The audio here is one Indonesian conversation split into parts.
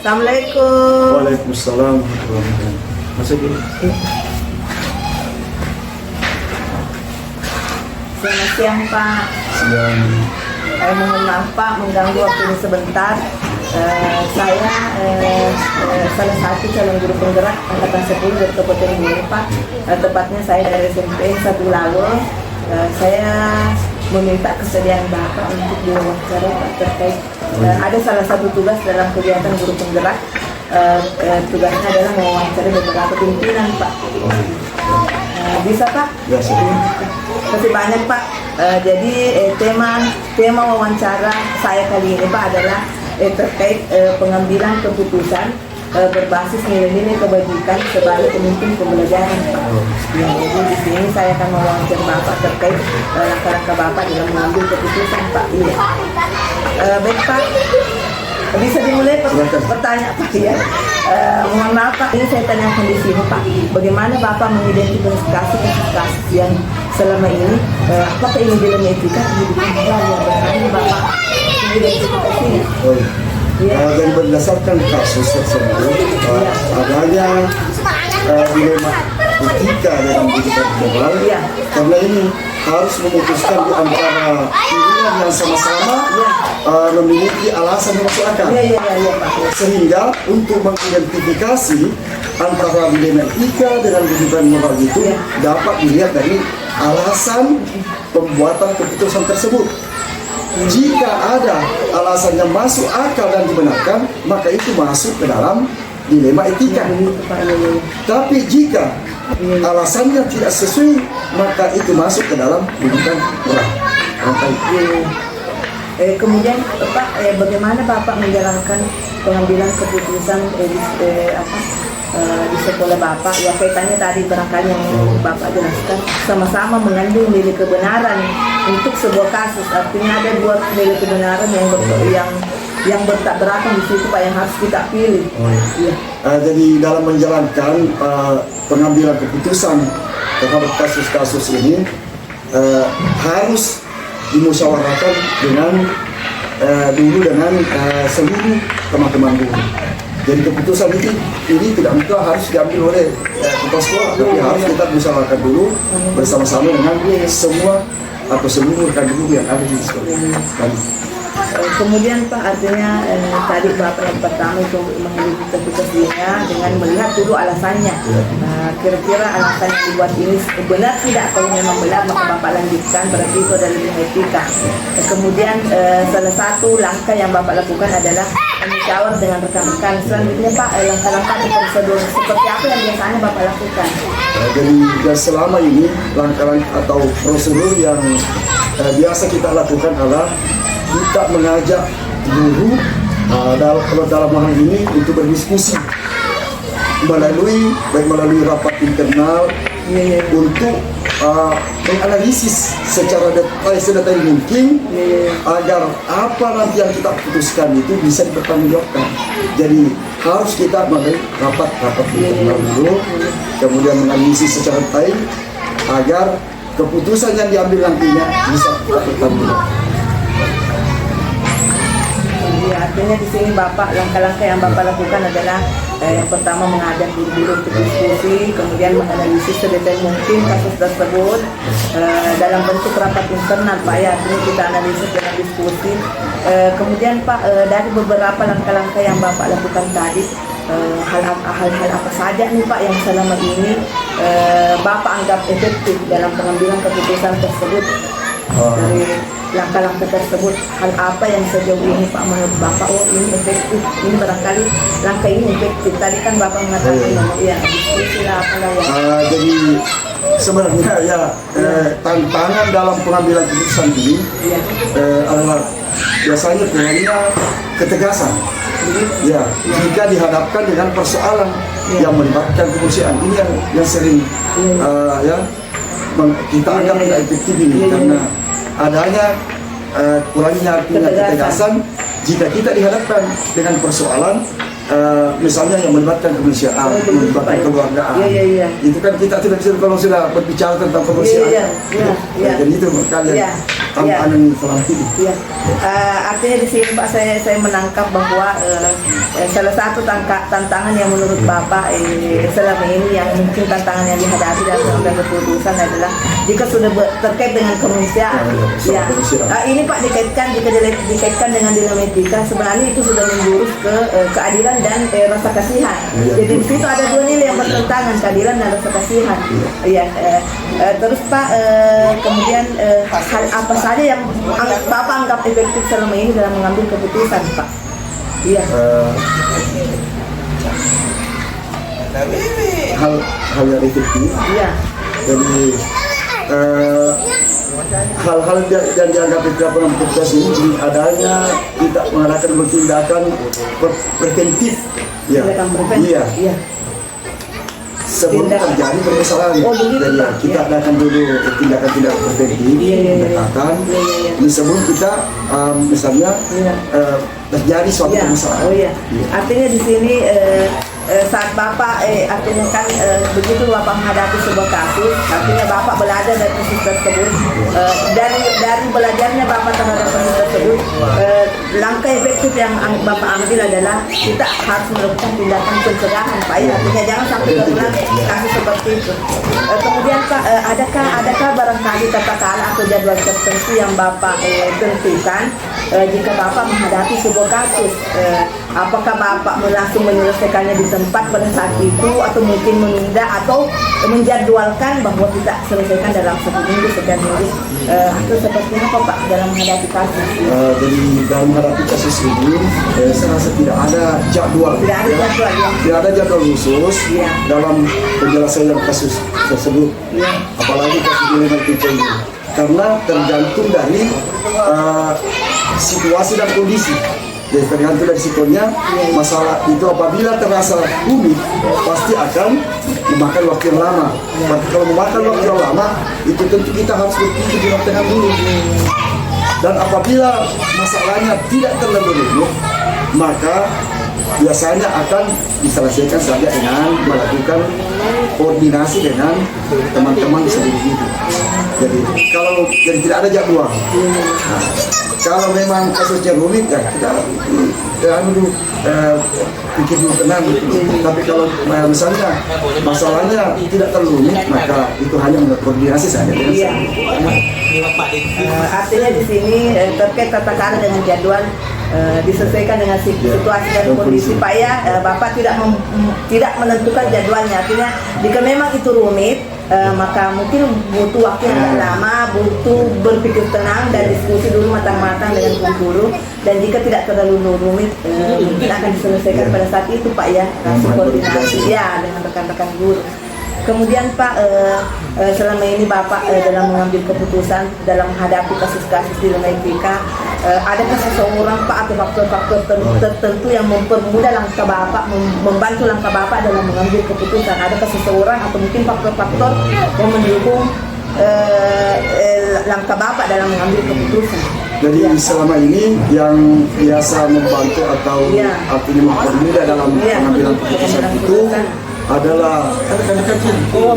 Assalamualaikum. Waalaikumsalam. Masuk dulu. Selamat siang Pak. Siang. Mohon maaf Pak mengganggu waktu ini sebentar. Saya salah satu calon guru penggerak angkatan 10 dari Kabupaten Bumi Pak. Tepatnya saya dari SMP 1 Lawo. Saya meminta kesediaan Bapak untuk diwawancara Pak terkait ada salah satu tugas dalam kegiatan guru penggerak. Tugasnya adalah mewawancarai beberapa pimpinan Pak. Bisa Pak? Ya, terima kasih banyak Pak. Jadi tema wawancara saya kali ini Pak adalah terkait pengambilan keputusan berbasis nilai-nilai kebajikan sebagai pemimpin pembelajaran Pak. Jadi di sini saya akan mewawancarai Bapak terkait langkah-langkah Bapak dalam mengambil keputusan Pak. Iya. Baik Pak. Bisa dimulai pertanyaan Pak ya. Mohon maaf Pak, ini saya tanyakan di sini Pak. Bagaimana Bapak mengidentifikasi kasus-kasus yang selama ini apakah ini dalam etika pendidikan bagaimana Bapak mengidentifikasinya? Dan berdasarkan kasus tersebut adanya dilema etika dalam pendidikan global, karena ini harus memutuskan di antara pilihan yang sama-sama memiliki alasan yang masuk akal. Sehingga untuk mengidentifikasi antara dilema etika dengan pendidikan moral itu dapat dilihat dari alasan pembuatan keputusan tersebut. Jika ada alasan yang masuk akal dan dibenarkan, maka itu masuk ke dalam dilema etika. Tapi jika alasannya tidak sesuai, maka itu masuk ke dalam pendidikan moral. Kemudian Pak, bagaimana Bapak menjalankan pengambilan keputusan di sekolah Bapak? Ya kaitannya tadi barangkali yang Bapak jelaskan sama-sama mengandung nilai kebenaran untuk sebuah kasus. Artinya ada dua nilai kebenaran yang bertabrakan di situ Pak yang harus kita pilih. Jadi dalam menjalankan pengambilan keputusan terhadap kasus-kasus ini harus dimusyawarahkan dengan seluruh teman-teman guru. Jadi keputusan ini tidak mutlak harus diambil oleh kepala sekolah, tapi harus kita musyawarahkan dulu bersama-sama dengan semua atau seluruh rekan guru yang ada di sekolah. Kemudian Pak, artinya tadi Bapak yang pertama itu mengidentifikasinya dengan melihat dulu alasannya. Kira-kira alasan yang dibuat ini benar tidak, kalau memang benar maka Bapak lanjutkan, berarti itu adalah etika. Kemudian salah satu langkah yang Bapak lakukan adalah mensyawar dengan rekan-rekan. Selanjutnya Pak, langkah-langkah prosedur seperti apa yang biasanya Bapak lakukan? Jadi selama ini langkah-langkah atau prosedur yang biasa kita lakukan adalah kita mengajak guru dalam hal ini untuk berdiskusi melalui rapat internal untuk menganalisis secara sedetail mungkin agar apa nanti yang kita putuskan itu bisa dipertanggungjawabkan. Jadi harus kita melalui rapat internal dulu, kemudian menganalisis secara detail agar keputusan yang diambil nantinya bisa kita pertanggungjawabkan. Artinya di sini Bapak, langkah-langkah yang Bapak lakukan adalah yang pertama mengajak guru-guru untuk diskusi, kemudian menganalisis sedetail mungkin kasus tersebut dalam bentuk rapat internal Pak ya. Artinya kita analisis dengan diskusi. Kemudian Pak, dari beberapa langkah-langkah yang Bapak lakukan tadi, hal-hal apa saja nih Pak yang selama ini Bapak anggap efektif dalam pengambilan keputusan tersebut? Dari langkah-langkah tersebut, hal apa yang sejauh ini Pak menurut Bapak, ini efektif, ini barangkali langkah ini efektif? Tadi kan Bapak mengatakan diskusi lah apalah ya. Jadi sebenarnya tantangan dalam pengambilan keputusan ini adalah biasanya punya ketegasan. Jika dihadapkan dengan persoalan yang melibatkan kemanusiaan, ini yang sering kita anggap tidak efektif ini karena adanya kurangnya ketegasan jika kita dihadapkan dengan persoalan misalnya yang melibatkan kemanusiaan, melibatkan keluargaan. Itu kan kita tidak bisa kalau sudah berbicara tentang kemanusiaan. Jadi itu kalian. tantangan selama ini. Ya, artinya di sini Pak saya menangkap bahwa salah satu tantangan yang menurut Bapak selama ini yang mungkin tantangan yang dihadapi dalam mengambil keputusan adalah jika sudah terkait dengan kemanusiaan. Ya, ini Pak dikaitkan dengan dilematika, sebenarnya itu sudah menjurus ke keadilan dan rasa kasihan. Jadi di situ ada dua nilai yang bertentangan, keadilan dan rasa kasihan. Ya, terus Pak kemudian hal apa saja yang Bapak anggap efektif selama ini dalam mengambil keputusan, Pak? Iya. Hal yang efektif. Iya. Jadi hal-hal yang dianggap efektif dalam keputusan ini adanya tidak mengadakan tindakan preventif. Ya. Iya. Iya. Sebelum terjadi permasalahan, jadi kita adakan dulu tindakan-tindakan preventif, pendekatan. Ini sebelum kita misalnya terjadi suatu permasalahan. Oh iya. Artinya di sini saat Bapak artinya kan begitu Bapak menghadapi sebuah kasus, artinya Bapak belajar dari kasus tersebut. Dari belajarnya Bapak terhadap kasus tersebut, langkah efektif yang Bapak ambil adalah kita harus melakukan tindakan pencegahan, Pak. Ya, artinya jangan sampai terulang kasus seperti itu. Kemudian Pak, adakah barangkali katakanlah atau jadwal tertentu yang Bapak tentukan jika Bapak menghadapi sebuah kasus? Apakah Bapak langsung menyelesaikannya di tempat pada saat itu, atau mungkin menunda atau menjadwalkan bahwa kita selesaikan dalam 1 minggu, sekian minggu, atau seperti apa Pak dalam menghadapi kasus? Jadi dalam menghadapi kasus ini, saya rasa tidak ada jadwal. Tidak ada jadwal, ya. Tidak ada jadwal khusus dalam penyelesaian kasus tersebut. Apalagi kasus dilematika ini, karena tergantung dari situasi dan kondisi. Jadi tergantung dari situnya, masalah itu apabila terasa rumit pasti akan memakan waktu yang lama. Kalau memakan waktu yang lama, itu tentu kita harus berpikir di tengah dulu. Dan apabila masalahnya tidak terlalu rumit, maka biasanya akan diselesaikan saja dengan melakukan koordinasi dengan teman-teman seperti itu. Jadi tidak ada jadwal. Nah, kalau memang kasusnya rumit ya kita pikir dulu tenang gitu. Tapi kalau misalnya masalahnya tidak terlalu rumit, maka itu hanya koordinasi saja. Iya. Artinya di sini terkait katakanlah dengan jadwal disesuaikan dengan situasi dan kondisi Pak ya. Bapak tidak menentukan jadwalnya. Artinya jika memang itu rumit, maka mungkin butuh waktu yang agak lama, butuh berpikir tenang dan diskusi dulu matang-matang dengan guru. Dan jika tidak terlalu rumit, mungkin akan diselesaikan pada saat itu Pak ya, langsung koordinasi ya dengan rekan-rekan guru. Kemudian Pak, selama ini Bapak dalam mengambil keputusan dalam menghadapi kasus-kasus dilematika, adakah seseorang Pak atau faktor-faktor tertentu yang mempermudah langkah Bapak, membantu langkah Bapak dalam mengambil keputusan? Adakah seseorang atau mungkin faktor-faktor yang mendukung langkah Bapak dalam mengambil keputusan? Jadi selama ini yang biasa membantu atau artinya mempermudah dalam pengambilan keputusan itu adalah rekan-rekan guru.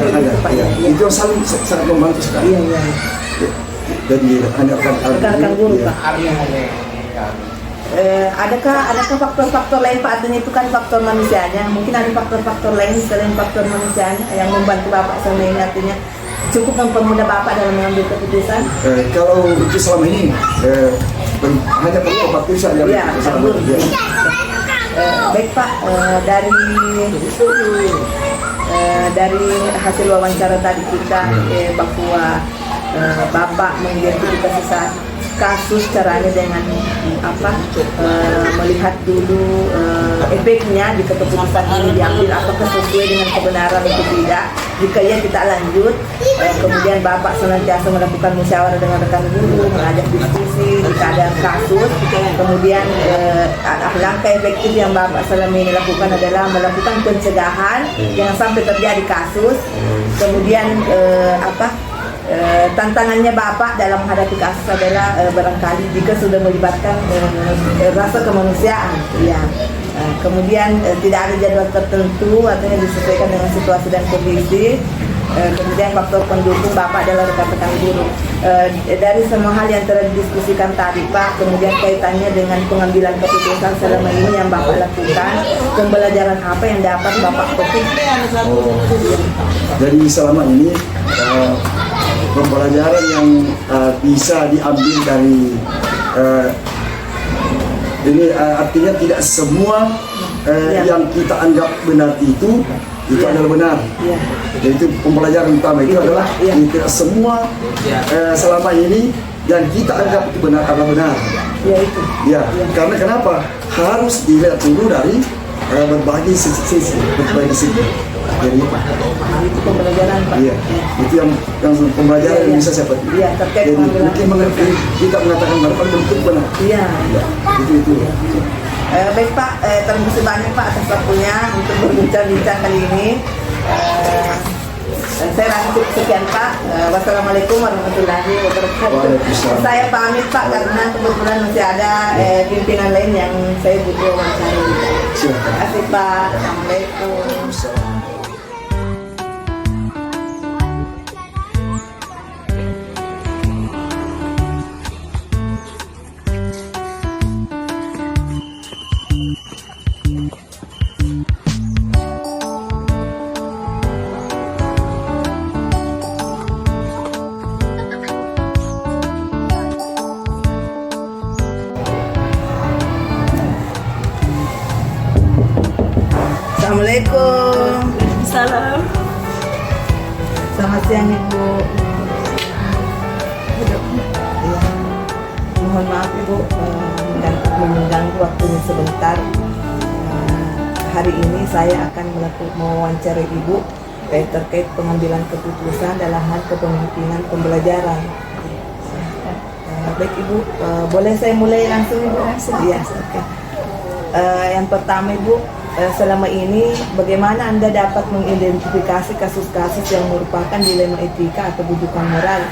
Itu saling sangat membantu sekali. Jadi hanya rekan-rekan guru Pak. Adakah faktor-faktor lain Pak? Artinya itu kan faktor manusianya. Mungkin ada faktor-faktor lain selain faktor manusianya yang membantu Bapak selama ini, artinya cukup mempermudah Bapak dalam mengambil keputusan? Kalau itu selama ini hanya faktor saja. Baik Pak, dari hasil wawancara tadi kita bahwa Bapak mengidentifikasi kasus caranya dengan melihat dulu efeknya jika keputusan ini diambil apakah sesuai dengan kebenaran atau tidak. Jika ya kita lanjut, kemudian Bapak senantiasa melakukan musyawarah dengan rekan guru, mengajak diskusi jika ada kasus. Kemudian langkah efektif yang Bapak selama ini lakukan adalah melakukan pencegahan jangan sampai terjadi kasus. Kemudian tantangannya Bapak dalam menghadapi kasus adalah barangkali jika sudah melibatkan rasa kemanusiaan, ya. Kemudian tidak ada jadwal tertentu, artinya disesuaikan dengan situasi dan kondisi. Kemudian faktor pendukung Bapak adalah rekan-rekan guru. Dari semua hal yang telah didiskusikan tadi Pak, kemudian kaitannya dengan pengambilan keputusan selama ini yang Bapak lakukan, pembelajaran apa yang dapat Bapak petik? Jadi selama ini pembelajaran yang bisa diambil dari ini artinya tidak semua yang kita anggap benar itu adalah benar. Jadi itu pembelajaran utama itu adalah tidak semua selama ini yang kita anggap itu benar adalah benar. Karena kenapa? Harus dilihat dulu dari berbagai sisi. Jadi itu pembelajaran Pak. Itu yang pembelajaran yang bisa saya petik. Terkait Jadi mungkin mengerti kita mengatakan benar pada bentuk benar. Itu. Baik Pak, terima kasih banyak Pak atas waktunya untuk berbincang-bincang kali ini. Saya rasa cukup sekian Pak. Wassalamualaikum warahmatullahi wabarakatuh. Waalaikumsalam. Saya pamit Pak karena kebetulan masih ada pimpinan lain yang saya butuh wawancara. Terima kasih Pak. Assalamualaikum. Assalamualaikum. Salam. Selamat siang Ibu. Mohon maaf Ibu mengganggu waktunya sebentar. Hari ini saya akan mewawancarai Ibu terkait pengambilan keputusan dalam hal kepemimpinan pembelajaran. Baik Ibu, boleh saya mulai langsung Ibu? Iya, oke. Yang pertama Ibu, selama ini bagaimana Anda dapat mengidentifikasi kasus-kasus yang merupakan dilema etika atau bujukan moral?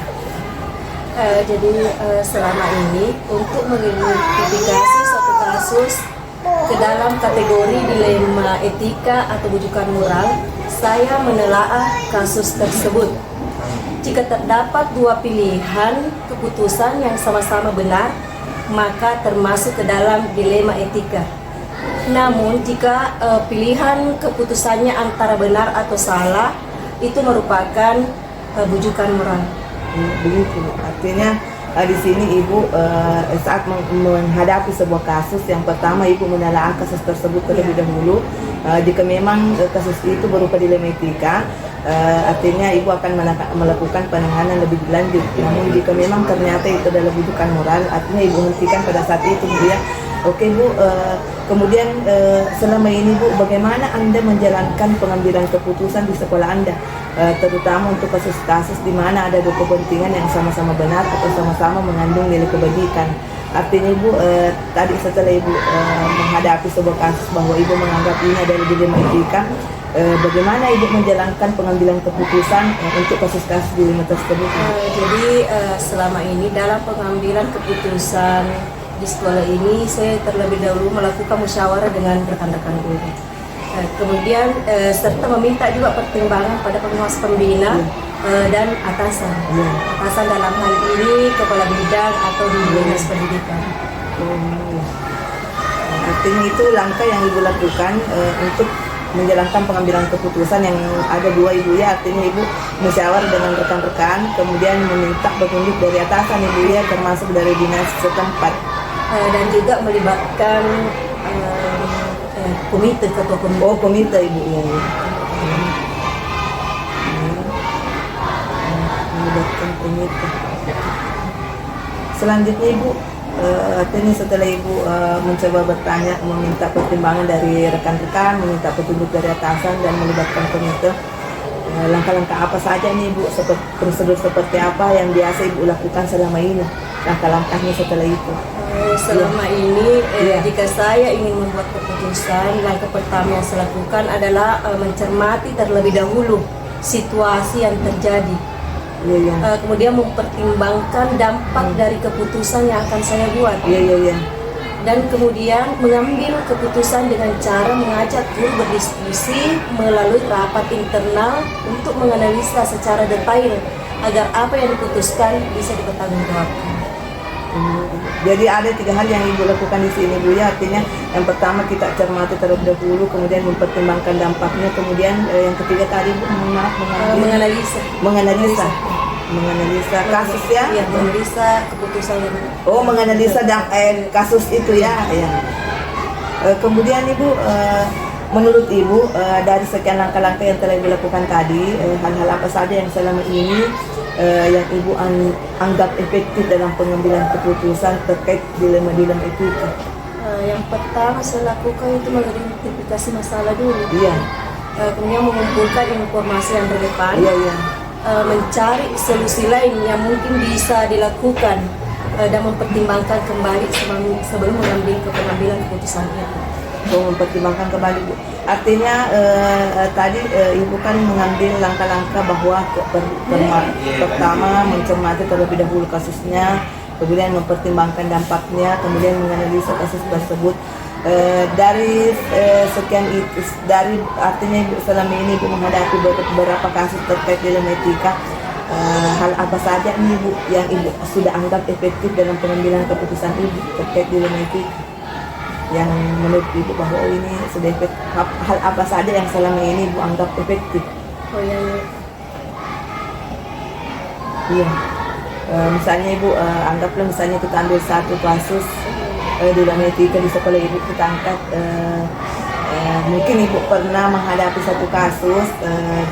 Jadi selama ini untuk mengidentifikasi suatu kasus ke dalam kategori dilema etika atau bujukan moral, saya menelaah kasus tersebut. Jika terdapat dua pilihan keputusan yang sama-sama benar, maka termasuk ke dalam dilema etika. Namun jika pilihan keputusannya antara benar atau salah, itu merupakan bujukan moral. Begitu, artinya di sini Ibu saat menghadapi sebuah kasus, yang pertama Ibu menelaah kasus tersebut terlebih dahulu. Jika memang kasus itu berupa dilema etika, artinya Ibu akan melakukan penanganan lebih lanjut. Namun jika memang ternyata itu adalah bujukan moral, artinya Ibu hentikan pada saat itu dia. Oke Bu, kemudian selama ini Bu, bagaimana Anda menjalankan pengambilan keputusan di sekolah Anda, terutama untuk kasus-kasus di mana ada dua kepentingan yang sama-sama benar atau sama-sama mengandung nilai kebajikan. Artinya Ibu, tadi setelah Ibu menghadapi sebuah kasus bahwa Ibu menganggap ini adalah dilema etika, bagaimana Ibu menjalankan pengambilan keputusan untuk kasus-kasus dilema tersebut? Jadi selama ini dalam pengambilan keputusan di sekolah ini, saya terlebih dahulu melakukan musyawarah dengan rekan-rekan guru. Kemudian serta meminta juga pertimbangan pada pengawas pembina dan atasan. Atasan dalam hal ini kepala bidang atau di dinas pendidikan. Artinya itu langkah yang Ibu lakukan untuk menjalankan pengambilan keputusan yang ada dua Ibu ya. Artinya Ibu musyawarah dengan rekan-rekan, kemudian meminta petunjuk dari atasan Ibu ya, termasuk dari dinas setempat. Dan juga melibatkan komite, ketua komite. Oh, komite Ibu ya. Melibatkan komite. Selanjutnya Ibu, artinya setelah Ibu mencoba bertanya, meminta pertimbangan dari rekan-rekan, meminta petunjuk dari atasan dan melibatkan komite, langkah-langkah apa saja nih Ibu, prosedur seperti apa yang biasa Ibu lakukan selama ini, langkah-langkahnya setelah itu? Selama ini jika saya ingin membuat keputusan, langkah pertama yang saya lakukan adalah mencermati terlebih dahulu situasi yang terjadi. Kemudian mempertimbangkan dampak dari keputusan yang akan saya buat. dan kemudian mengambil keputusan dengan cara mengajak guru berdiskusi melalui rapat internal untuk menganalisa secara detail agar apa yang diputuskan bisa dipertanggungjawabkan. Jadi ada 3 hal yang Ibu lakukan di sini Bu ya, artinya yang pertama kita cermati terlebih dahulu, kemudian mempertimbangkan dampaknya, kemudian yang ketiga tadi Bu, menganalisa kasus ya. Iya, menganalisa keputusan yang menganalisa kasus itu ya. Kemudian Ibu, menurut Ibu dari sekian langkah-langkah yang telah Ibu lakukan tadi, hal-hal apa saja yang selama ini yang Ibu anggap efektif dalam pengambilan keputusan terkait dilema-dilema itu? Yang pertama saya lakukan itu mengidentifikasi masalah dulu. Iya. Kemudian mengumpulkan informasi yang relevan. Iya. Mencari solusi lain yang mungkin bisa dilakukan dan mempertimbangkan kembali sebelum mengambil pengambilan keputusan itu. Mempertimbangkan kembali Bu. Artinya tadi Ibu kan mengambil langkah-langkah bahwa pertama mencermati terlebih dahulu kasusnya, kemudian mempertimbangkan dampaknya, kemudian menganalisa kasus tersebut. Dari sekian itu, dari artinya Ibu selama ini Ibu menghadapi beberapa kasus terkait dilema etika, hal apa saja nih Bu yang Ibu sudah anggap efektif dalam pengambilan keputusan Ibu terkait dilema etika, yang menurut Ibu bahwa ini sudah efektif? Hal apa saja yang selama ini Ibu anggap efektif? Iya. Misalnya Ibu anggaplah misalnya kita ambil satu kasus dilema etika di sekolah Ibu, kita angkat mungkin Ibu pernah menghadapi satu kasus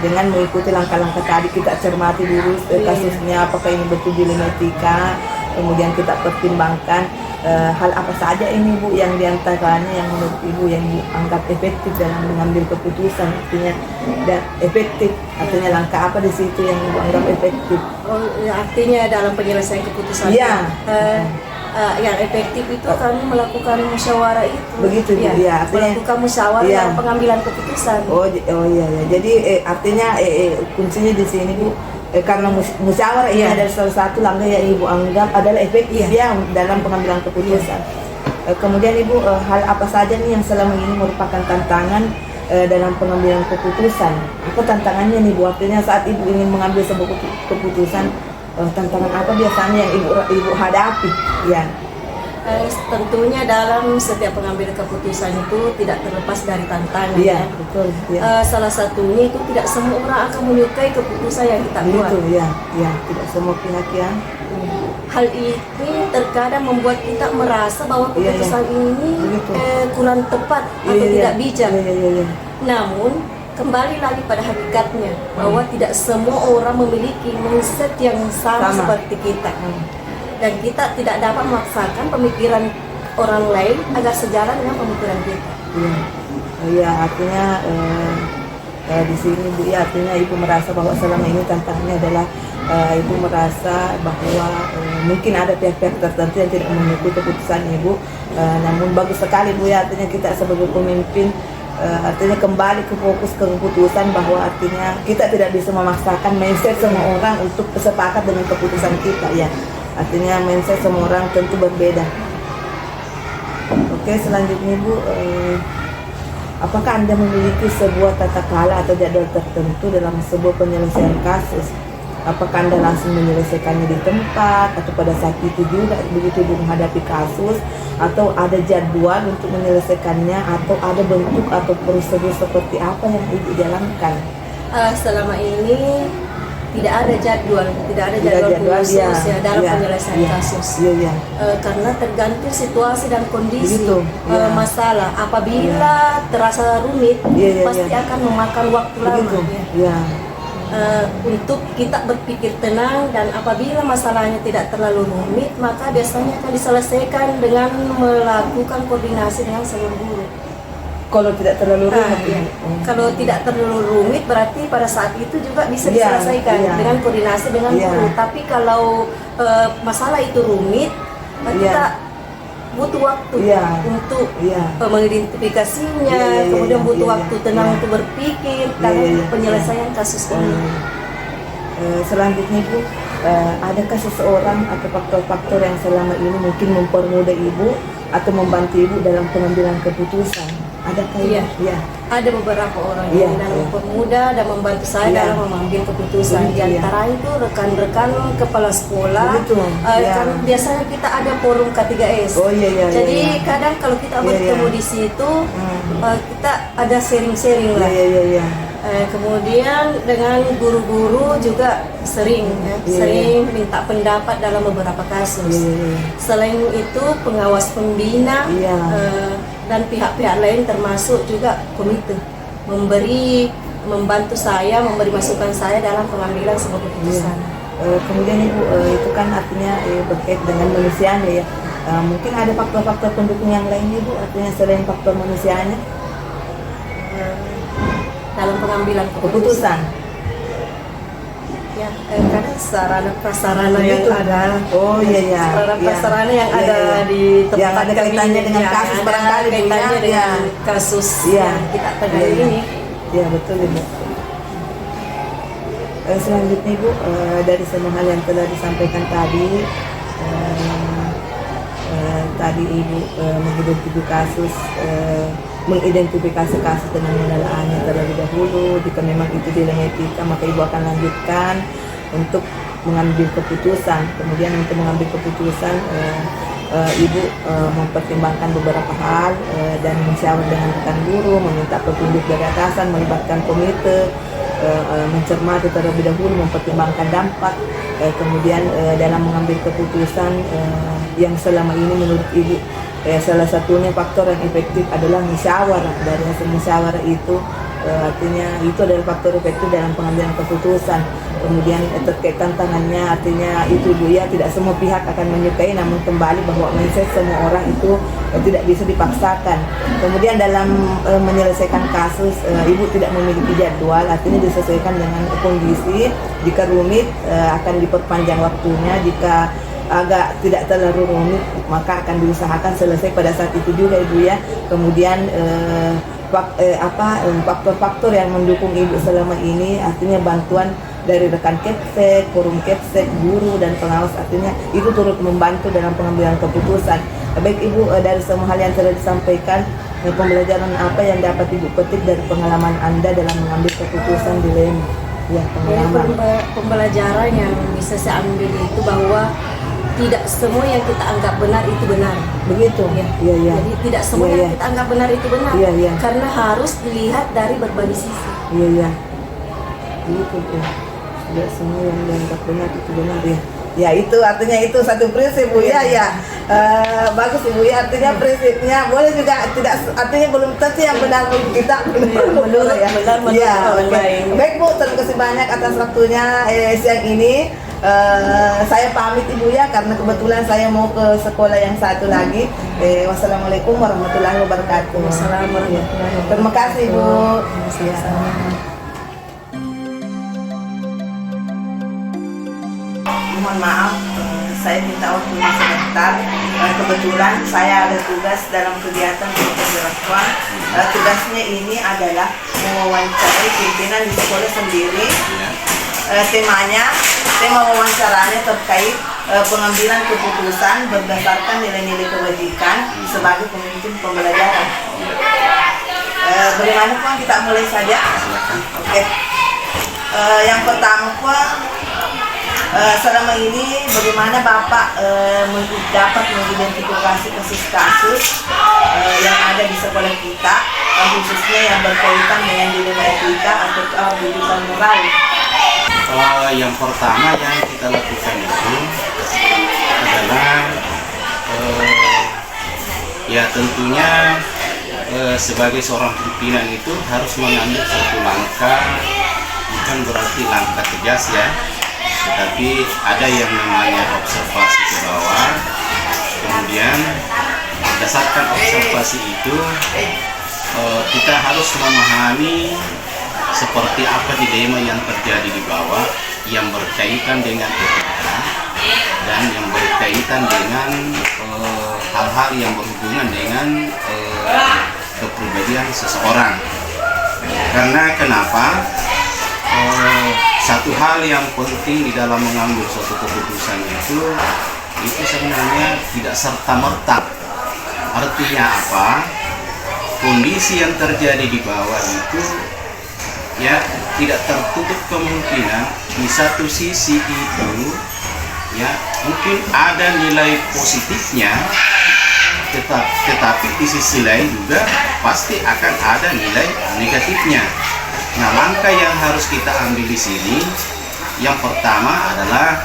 dengan mengikuti langkah-langkah tadi, kita cermati dulu kasusnya apakah ini betul dilema etika, kemudian kita pertimbangkan hal apa saja ini Bu yang diantaranya yang menurut Ibu yang dianggap efektif dalam mengambil keputusan, artinya dan efektif, artinya langkah apa di situ yang Ibu anggap efektif? Artinya dalam penyelesaian keputusan. Iya. Yang efektif itu kami melakukan musyawarah itu. Begitu Bu ya, artinya melakukan musyawarah dalam pengambilan keputusan. Iya. Jadi artinya kuncinya di sini Bu. Karena musyawarah ini adalah salah satu langkah yang Ibu anggap adalah efektif ya dalam pengambilan keputusan. Kemudian Ibu, hal apa saja nih yang selama ini merupakan tantangan dalam pengambilan keputusan? Apa tantangannya nih Bu? Artinya saat Ibu ingin mengambil sebuah keputusan, tantangan apa biasanya yang Ibu hadapi? Ya. Tentunya dalam setiap pengambilan keputusan itu tidak terlepas dari tantangan. Iya, betul. Ya. Salah satunya itu tidak semua orang akan menyukai keputusan yang kita buat. Betul, ya. Tidak semua pihak ya. Hal ini terkadang membuat kita merasa bahwa keputusan ini kurang tepat atau tidak bijak. Iya. Namun kembali lagi pada hakikatnya bahwa tidak semua orang memiliki mindset yang sama seperti kita. Dan kita tidak dapat memaksakan pemikiran orang lain agar sejalan dengan pemikiran kita. Iya, artinya di sini Bu ya, artinya Ibu merasa bahwa selama ini tantangannya adalah Ibu merasa bahwa mungkin ada pihak-pihak tertentu yang tidak mengikuti keputusan Ibu. Namun bagus sekali Bu ya, artinya kita sebagai pemimpin artinya kembali ke fokus ke keputusan, bahwa artinya kita tidak bisa memaksakan mindset semua orang untuk sepakat dengan keputusan kita ya. Artinya mindset semua orang tentu berbeda. Oke, selanjutnya Bu, apakah Anda memiliki sebuah tata cara atau jadwal tertentu dalam sebuah penyelesaian kasus? Apakah Anda langsung menyelesaikannya di tempat atau pada saat itu juga begitu Ibu menghadapi kasus, atau ada jadwal untuk menyelesaikannya, atau ada bentuk atau prosedur seperti apa yang Ibu jalankan? Selama ini tidak ada jadwal khusus dalam penyelesaian kasus. Karena tergantung situasi dan kondisi masalah. Apabila terasa rumit, pasti akan memakan waktu lama. Untuk kita berpikir tenang, dan apabila masalahnya tidak terlalu rumit, maka biasanya akan diselesaikan dengan melakukan koordinasi dengan seluruh guru. Kalau tidak terlalu rumit, kalau tidak terlalu rumit berarti pada saat itu juga bisa diselesaikan dengan koordinasi dengan guru. Tapi kalau masalah itu rumit, kita butuh waktu untuk mengidentifikasinya, kemudian butuh waktu tenang untuk berpikir dalam penyelesaian kasus ini. Selanjutnya Bu, adakah seseorang atau faktor-faktor yang selama ini mungkin mempermudah Ibu atau membantu ibu dalam pengambilan keputusan? Adakah ibu? Iya. Ya. Ada beberapa orang Iya, yang dalam iya. mempermudah dan membantu saya Iya. dalam mengambil keputusan. Di Iya. antara itu rekan-rekan kepala sekolah. Begitu, iya. Kan biasanya kita ada forum K3S. Oh iya iya. Jadi iya, iya. kadang kalau kita Iya, bertemu iya. di situ, Hmm. kita ada sharing-sharing Iya lah. iya iya. Iya. Kemudian dengan guru-guru juga sering Iya, sering minta pendapat dalam beberapa kasus. Iya, iya, iya. Selain itu pengawas pembina Iya. dan pihak-pihak lain termasuk juga komite membantu saya, memberi masukan saya dalam pengambilan sebuah keputusan. Kemudian ibu itu kan artinya berkait dengan manusianya ya. Mungkin ada faktor-faktor pendukung yang lain ibu, artinya selain faktor manusianya. Dalam pengambilan Keputusan. Ya, karena sarana prasarana yang Begitu. ada. Oh iya iya. Sarana Iya. prasarana yang Iya, ada iya. di tempat Yang ada kaitannya dengan yang kasus ada barangkali, Bu, kaitannya ya. dengan Iya. kasus Iya. yang kita tangani Iya, iya. ini. Ya betul ibu. Selanjutnya ibu dari semua hal yang telah disampaikan tadi, tadi ibu mengidentifikasi kasus dengan menelaahnya terlebih dahulu. Jika memang itu dilanggar etika, maka ibu akan lanjutkan untuk mengambil keputusan. Kemudian untuk mengambil keputusan, ibu mempertimbangkan beberapa hal dan musyawarah dengan rekan guru, meminta petunjuk dari atasan, melibatkan komite, mencermati terlebih dahulu, mempertimbangkan dampak, kemudian dalam mengambil keputusan yang selama ini menurut ibu salah satunya faktor yang efektif adalah musyawarah. Dari hasil musyawarah itu artinya itu adalah faktor efektif dalam pengambilan keputusan. Kemudian terkait tantangannya, artinya itu Bu ya, tidak semua pihak akan menyukai, namun kembali bahwa mindset semua orang itu tidak bisa dipaksakan. Kemudian dalam menyelesaikan kasus, ibu tidak memiliki jadwal, artinya disesuaikan dengan kondisi. Jika rumit akan diperpanjang waktunya, jika agak tidak terlalu rumit maka akan diusahakan selesai pada saat itu juga ibu ya. Kemudian faktor-faktor yang mendukung ibu selama ini, artinya bantuan dari rekan Kepsek, forum Kepsek, guru dan pengawas, artinya itu turut membantu dalam pengambilan keputusan. Baik ibu, dari semua hal yang telah disampaikan, pembelajaran apa yang dapat ibu petik dari pengalaman anda dalam mengambil keputusan dilema? Ya, pengalaman. Pembelajaran yang bisa saya ambil itu bahwa tidak semua yang kita anggap benar itu benar. Begitu. Ya. Iya, iya. Jadi tidak semua Iya, yang iya. kita anggap benar itu benar. Iya, iya. Karena harus dilihat dari berbagai sisi. Iya, iya. Begitu ya. Tidak semua yang dianggap benar itu benar ya. Ya itu artinya itu satu prinsip Bu ya ya. Bagus Ibu ya, artinya prinsipnya boleh juga tidak, artinya belum tentu yang benar kita menurut ya. Benar menurut Ya, orang oke. lain. Baik Bu, terima kasih banyak atas waktunya siang ini. Saya pamit Ibu ya, karena kebetulan saya mau ke sekolah yang satu lagi. Wassalamualaikum warahmatullahi wabarakatuh. Wassalamualaikum warahmatullahi wabarakatuh. Terima kasih Bu. Sama-sama. Mohon maaf, saya minta waktunya sebentar. Kebetulan saya ada tugas dalam kegiatan pembelajaran. Tugasnya ini adalah mewawancarai pimpinan di sekolah sendiri. Tema wawancaranya terkait pengambilan keputusan berdasarkan nilai-nilai kebajikan sebagai pemimpin pembelajaran. Bagaimana Pak, kita mulai saja? Oke. Yang pertama Pak, selama ini bagaimana Bapak dapat mengidentifikasi kasus-kasus yang ada di sekolah kita, khususnya yang berkaitan dengan dilema etika atau pendidikan moral? Yang pertama yang kita lakukan itu adalah ya tentunya sebagai seorang pimpinan itu harus mengambil satu langkah, bukan berarti langkah tegas ya, tetapi ada yang namanya observasi ke bawah. Kemudian berdasarkan observasi itu kita harus memahami seperti apa dilema yang terjadi di bawah, yang berkaitan dengan etika dan yang berkaitan dengan hal-hal yang berhubungan dengan kepribadian seseorang. Karena kenapa? Satu hal yang penting di dalam mengambil suatu keputusan itu sebenarnya tidak serta-merta Artinya apa? Kondisi yang terjadi di bawah itu ya tidak tertutup kemungkinan di satu sisi itu ya mungkin ada nilai positifnya, tetapi di sisi lain juga pasti akan ada nilai negatifnya. Nah, langkah yang harus kita ambil di sini yang pertama adalah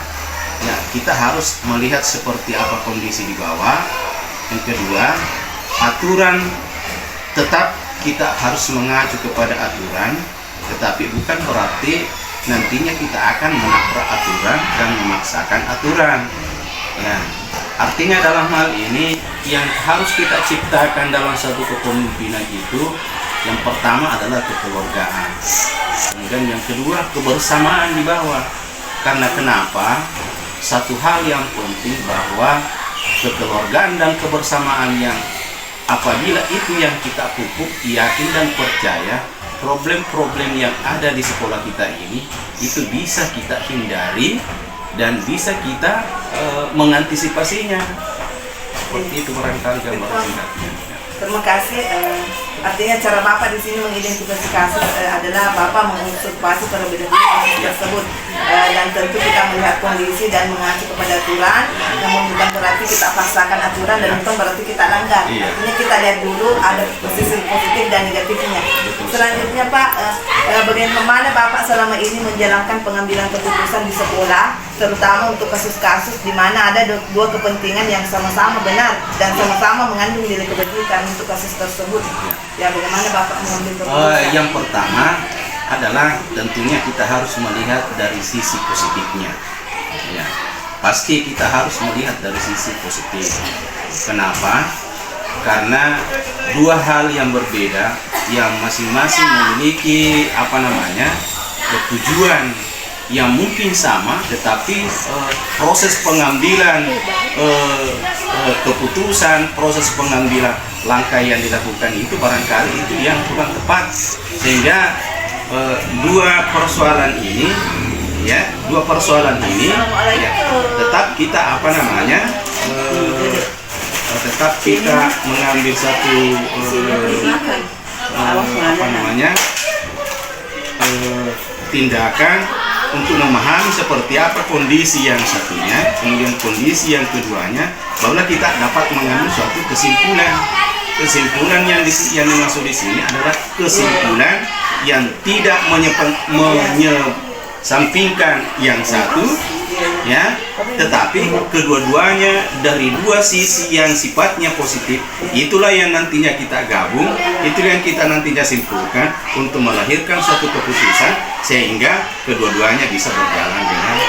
ya kita harus melihat seperti apa kondisi di bawah. Yang kedua, aturan tetap kita harus mengacu kepada aturan, tetapi bukan berarti nantinya kita akan menabrak aturan dan memaksakan aturan. Ya, artinya dalam hal ini yang harus kita ciptakan dalam satu kepemimpinan itu yang pertama adalah kekeluargaan. Kemudian yang kedua kebersamaan di bawah. Karena kenapa? Satu hal yang penting bahwa kekeluargaan dan kebersamaan yang apabila itu yang kita pupuk, yakin dan percaya, problem-problem yang ada di sekolah kita ini itu bisa kita hindari dan bisa kita mengantisipasinya. Seperti itu barangkali gambaran singkatnya. Terima kasih. Artinya cara Bapak di sini mengidentifikasi kasus adalah Bapak mengobservasi terlebih dahulu kasus tersebut, dan tentu kita melihat kondisi dan mengacu kepada aturan. Namun bukan berarti kita paksakan aturan dan bukan berarti kita langgar. Artinya kita lihat dulu ada sisi positif dan negatifnya. Selanjutnya Pak, bagaimana Bapak selama ini menjalankan pengambilan keputusan di sekolah, terutama untuk kasus-kasus di mana ada dua kepentingan yang sama-sama benar dan sama-sama mengandung nilai kebaikan untuk kasus tersebut. Ya, bagaimana Bapak mengambil keputusan? Yang pertama adalah tentunya kita harus melihat dari sisi positifnya. Ya, pasti kita harus melihat dari sisi positif. Kenapa? Karena dua hal yang berbeda yang masing-masing memiliki tujuan yang mungkin sama, tetapi proses pengambilan keputusan, proses pengambilan langkah yang dilakukan itu barangkali itu yang kurang tepat, sehingga dua persoalan ini ya tetap kita tetap kita mengambil satu tindakan untuk memahami seperti apa kondisi yang satunya, kemudian kondisi yang keduanya, barulah kita dapat mengambil suatu kesimpulan. Kesimpulan yang dimaksud di sini adalah kesimpulan yang tidak menyesampingkan yang satu, ya, tetapi kedua-duanya dari dua sisi yang sifatnya positif. Itulah yang nantinya kita gabung, itulah yang kita nantinya simpulkan untuk melahirkan suatu keputusan sehingga kedua-duanya bisa berjalan dengan.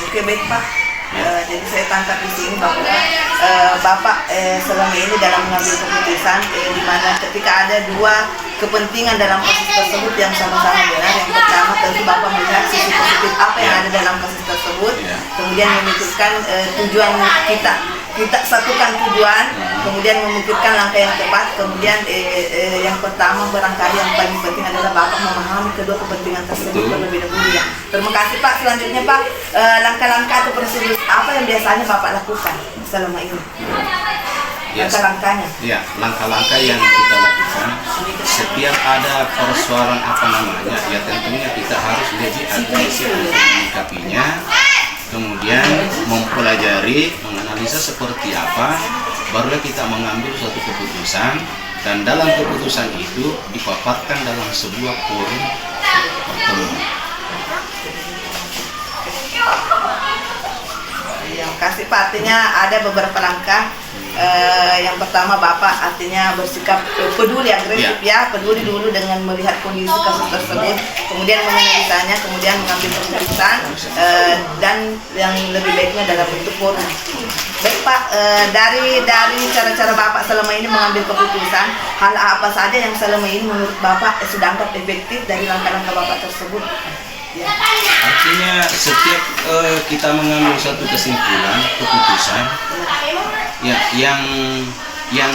Oke, baik Pak. Jadi saya tangkap di sini bahwa Bapak selama ini dalam mengambil keputusan di mana ketika ada dua kepentingan dalam kasus tersebut yang sama-sama benar. Yang pertama tentu Bapak melihat sisi positif apa yang ada dalam kasus tersebut, kemudian memikirkan tujuan kita satukan tujuan, kemudian memikirkan langkah yang tepat, kemudian yang pertama barangkali yang paling penting adalah Bapak memahami kedua kepentingan tersebut terlebih dahulu ya. Terima kasih Pak. Selanjutnya Pak, langkah-langkah atau prosedur apa yang biasanya Bapak lakukan selama ini? Langkah-langkahnya? Ya, langkah-langkah yang kita lakukan setiap ada persoalan ya tentunya kita harus lebih agresif untuk menyikapinya, kemudian mempelajari, menganalisa seperti apa, barulah kita mengambil suatu keputusan, dan dalam keputusan itu dipaparkan dalam sebuah forum pertemuan. Yang kasih Pak, artinya ada beberapa langkah. Yang pertama Bapak artinya bersikap peduli, agresif ya, peduli dulu dengan melihat kondisi kasus tersebut, kemudian menganalisanya, kemudian mengambil keputusan, dan yang lebih baiknya dalam bentuk forum. Baik Pak, dari cara-cara Bapak selama ini mengambil keputusan, hal apa saja yang selama ini menurut Bapak sudah anggap efektif dari langkah-langkah Bapak tersebut? Ya. Artinya setiap kita mengambil suatu kesimpulan, keputusan ya yang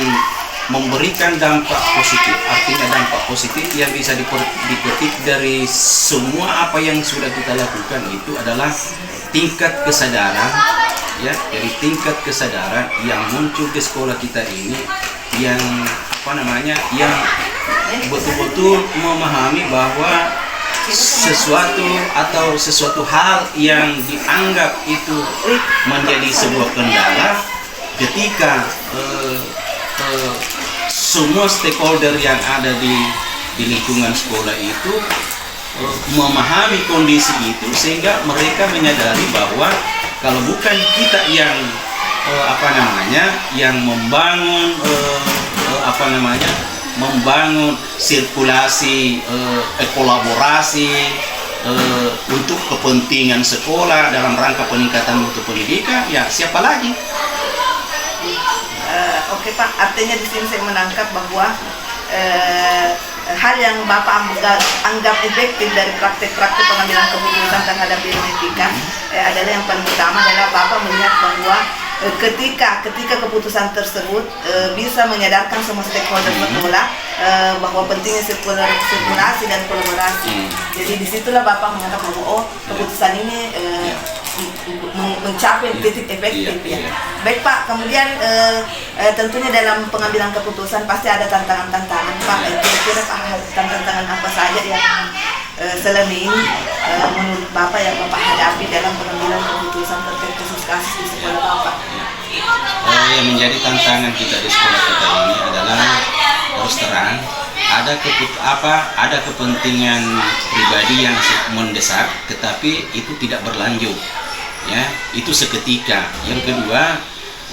memberikan dampak positif, artinya dampak positif yang bisa dipetik dari semua apa yang sudah kita lakukan itu adalah tingkat kesadaran ya, dari tingkat kesadaran yang muncul di sekolah kita ini, yang yang betul-betul memahami bahwa sesuatu hal yang dianggap itu menjadi sebuah kendala ketika semua stakeholder yang ada di lingkungan sekolah itu memahami kondisi itu, sehingga mereka menyadari bahwa kalau bukan kita yang yang membangun sirkulasi kolaborasi untuk kepentingan sekolah dalam rangka peningkatan mutu pendidikan, ya siapa lagi? Oke Pak, artinya di sini saya menangkap bahwa hal yang Bapak anggap efektif dari praktek-praktek pengambilan keputusan terhadap bidang etika adalah yang paling utama adalah Bapak melihat bahwa ketika keputusan tersebut bisa menyadarkan semua stakeholder sekolah bahwa pentingnya sirkulasi dan kolaborasi. Jadi disitulah Bapak menganggap bahwa keputusan ini mencapai titik efektif ya. Baik Pak, kemudian tentunya dalam pengambilan keputusan pasti ada tantangan-tantangan Pak. Kira-kira tantangan apa saja yang selama ini menurut Bapak yang Bapak hadapi dalam pengambilan keputusan terkait kasus-kasus di sekolah Bapak? Yang menjadi tantangan kita di sekolah kita ini adalah terus terang ada kepentingan pribadi yang mendesak, tetapi itu tidak berlanjut. Ya, itu seketika. Yang kedua,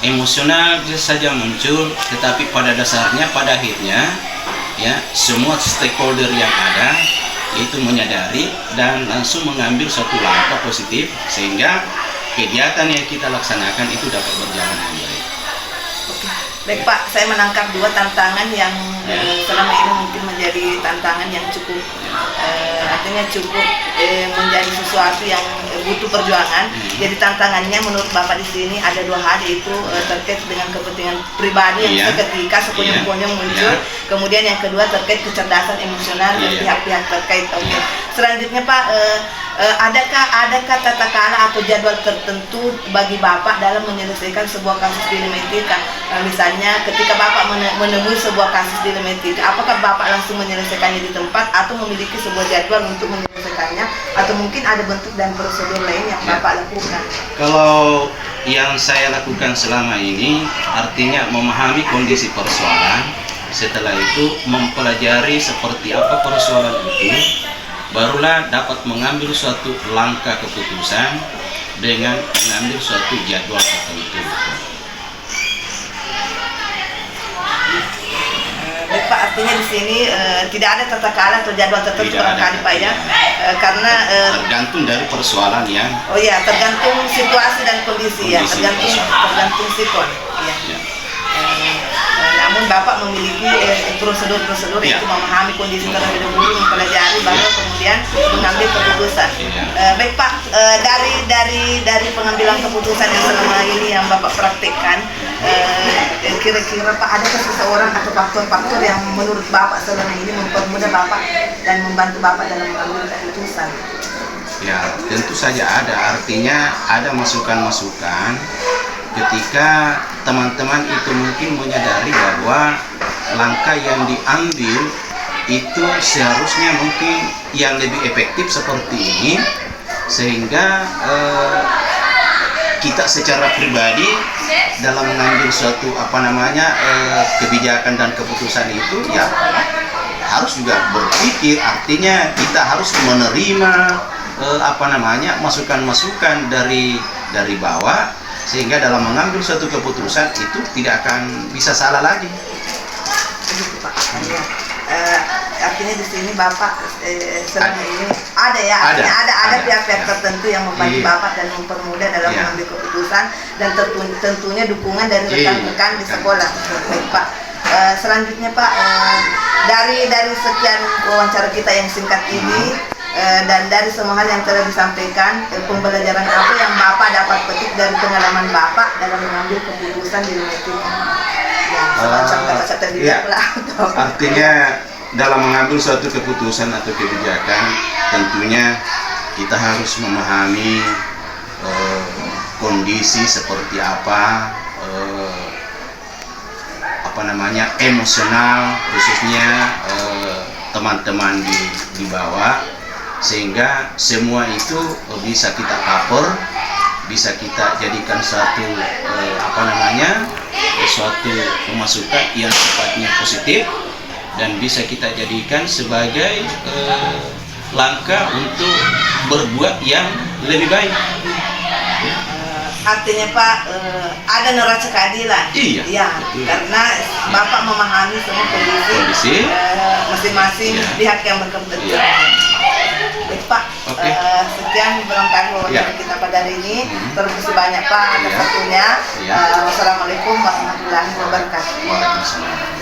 emosional bisa saja muncul, tetapi pada dasarnya, pada akhirnya, ya semua stakeholder yang ada itu menyadari dan langsung mengambil suatu langkah positif sehingga kegiatan yang kita laksanakan itu dapat berjalan dengan baik. Oke. Baik Pak, saya menangkap dua tantangan yang selama ini mungkin menjadi tantangan yang cukup artinya cukup menjadi sesuatu yang butuh perjuangan. Jadi tantangannya menurut Bapak di sini ada dua hal, yaitu terkait dengan kepentingan pribadi yang seketika sekunjung-kunjung muncul. Kemudian yang kedua terkait kecerdasan emosional dari pihak-pihak terkait. Oke. Selanjutnya Pak, adakah tata cara atau jadwal tertentu bagi Bapak dalam menyelesaikan sebuah kasus dilema etika? Misalnya ketika Bapak menemui sebuah kasus dilema etika, apakah Bapak langsung menyelesaikannya di tempat atau memiliki sebuah jadwal untuk menyelesaikannya, atau mungkin ada bentuk dan prosedur lain yang Bapak lakukan? Kalau yang saya lakukan selama ini artinya memahami kondisi persoalan, setelah itu mempelajari seperti apa persoalan itu, barulah dapat mengambil suatu langkah keputusan dengan mengambil suatu jadwal tertentu. Baik Pak, artinya di sini tidak ada tata cara atau jadwal tertentu barangkali Pak ya, karena tergantung dari persoalan yang. Oh ya, tergantung situasi dan kondisi ya, tergantung sikon. Ya. Namun Bapak memiliki prosedur-prosedur yaitu memahami kondisi terlebih dahulu, mempelajari, baru kemudian mengambil keputusan. Baik Pak, dari pengambilan keputusan yang selama ini yang Bapak praktekkan, kira-kira Pak adakah seseorang atau faktor-faktor yang menurut Bapak selama ini mempermudah Bapak dan membantu Bapak dalam mengambil keputusan? Ya, tentu saja ada. Artinya ada masukan-masukan ketika teman-teman itu mungkin menyadari bahwa langkah yang diambil itu seharusnya mungkin yang lebih efektif seperti ini, sehingga kita secara pribadi dalam mengambil suatu kebijakan dan keputusan itu ya harus juga berpikir, artinya kita harus menerima masukan-masukan dari bawah, sehingga dalam mengambil suatu keputusan itu tidak akan bisa salah lagi. Begitu Pak. Artinya di sini Bapak selama ini ada pihak-pihak tertentu yang membantu Bapak dan mempermudah dalam mengambil keputusan, dan tentunya dukungan dari rekan-rekan di sekolah. Baik Pak. Selanjutnya Pak, dari sekian wawancara kita yang singkat ini, dan dari semua hal yang telah disampaikan, pembelajaran apa yang Bapak dapat petik dari pengalaman Bapak dalam mengambil keputusan di etika? Artinya dalam mengambil suatu keputusan atau kebijakan, tentunya kita harus memahami kondisi seperti apa, emosional khususnya teman-teman di bawah, sehingga semua itu bisa kita cover, bisa kita jadikan suatu suatu pemasukan yang sifatnya positif, dan bisa kita jadikan sebagai langkah untuk berbuat yang lebih baik. Artinya Pak, ada neraca keadilan. Iya. Ya, karena Bapak memahami semua kondisi masing-masing pihak yang berkepentingan. Iya. Baik Pak, Oke. sekian barangkali wawancara kita pada hari ini. Terima kasih banyak Pak atas waktunya. Iya. Wassalamualaikum warahmatullahi wabarakatuh. Waalaikumsalam.